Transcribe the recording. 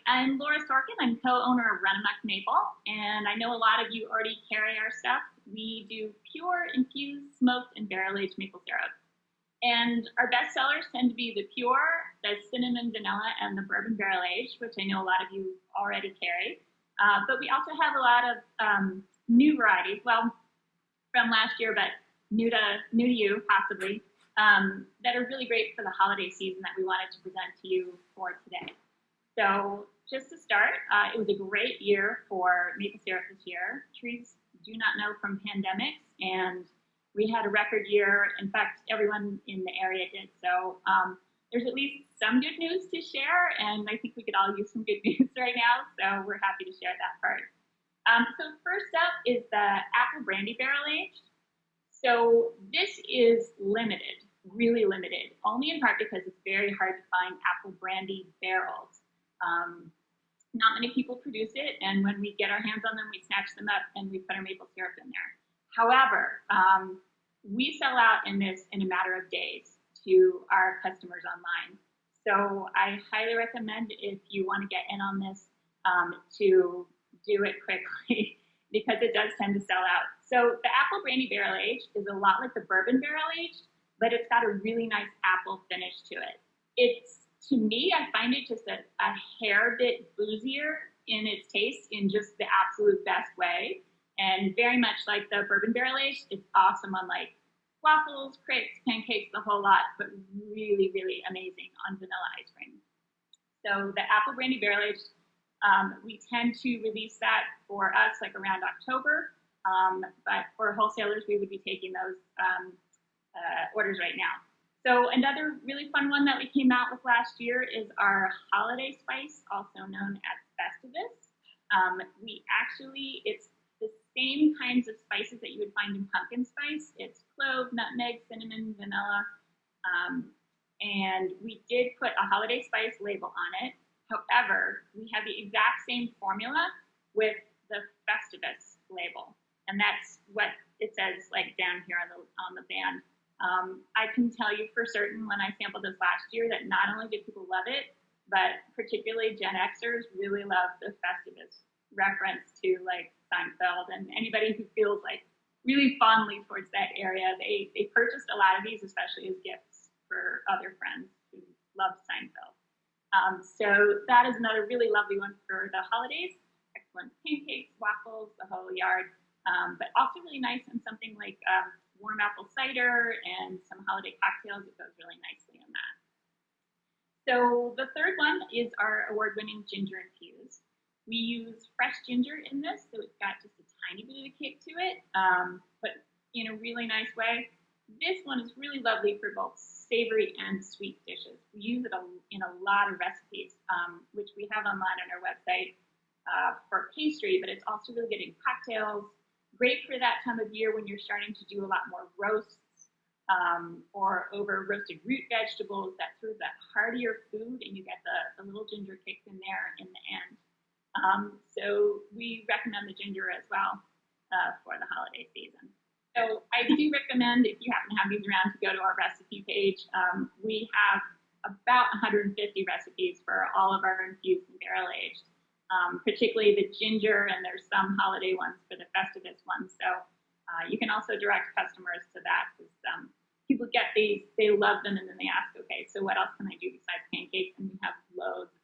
I'm Laura Sorkin. I'm co-owner of Runamok Maple, and I know a lot of you already carry our stuff. We do pure, infused, smoked, and barrel-aged maple syrup. And our best sellers tend to be the pure, the cinnamon vanilla, and the bourbon barrel aged, which I know a lot of you already carry. But we also have a lot of new varieties, well, from last year, but new to you possibly, that are really great for the holiday season that we wanted to present to you for today. So just to start, it was a great year for maple syrup this year. Trees do not know from pandemics, and we had a record year. In fact, everyone in the area did. So there's at least some good news to share, and I think we could all use some good news right now, so we're happy to share that part. So first up is the apple brandy barrel aged. So this is limited, really limited, only in part because it's very hard to find apple brandy barrels. Not many people produce it, and when we get our hands on them, we snatch them up and we put our maple syrup in there. However, we sell out in this in a matter of days to our customers online. So I highly recommend, if you want to get in on this, to do it quickly because it does tend to sell out. So the apple brandy barrel aged is a lot like the bourbon barrel aged, but it's got a really nice apple finish to it. It's, to me, I find it just a hair bit boozier in its taste in just the absolute best way. And very much like the bourbon barrel aged, it's awesome on like waffles, crepes, pancakes, the whole lot, but really, really amazing on vanilla ice cream. So the apple brandy barrel aged, we tend to release that for us like around October, but for wholesalers, we would be taking those orders right now. So another really fun one that we came out with last year is our holiday spice, also known as Festivus. It's the same kinds of spices that you would find in pumpkin spice. It's clove, nutmeg, cinnamon, vanilla, and we did put a holiday spice label on it. However, we have the exact same formula with the Festivus label, and that's what it says like down here on the band. I can tell you for certain when I sampled this last year that not only did people love it, but particularly Gen Xers really love the Festivus reference to like Seinfeld, and anybody who feels like really fondly towards that area, they purchased a lot of these, especially as gifts for other friends who love Seinfeld. So that is another really lovely one for the holidays. Excellent pancakes, waffles, the whole yard, but also really nice in something like warm apple cider and some holiday cocktails. It goes really nicely in that. So the third one is our award-winning ginger infused. We use fresh ginger in this, so it's got just a tiny bit of a kick to it, but in a really nice way. This one is really lovely for both savory and sweet dishes. We use it in a lot of recipes, which we have online on our website for pastry, but it's also really good in cocktails. Great for that time of year when you're starting to do a lot more roasts or over roasted root vegetables, that sort of that heartier food, and you get the little ginger kick in there in the end. So we recommend the ginger as well for the holiday season. So I do recommend, if you happen to have these around, to go to our recipe page. We have about 150 recipes for all of our infused and barrel aged. Particularly the ginger, and there's some holiday ones for the Festivus ones. So you can also direct customers to that, because people get these, they love them, and then they ask, okay, so what else can I do besides pancakes? And we have loads of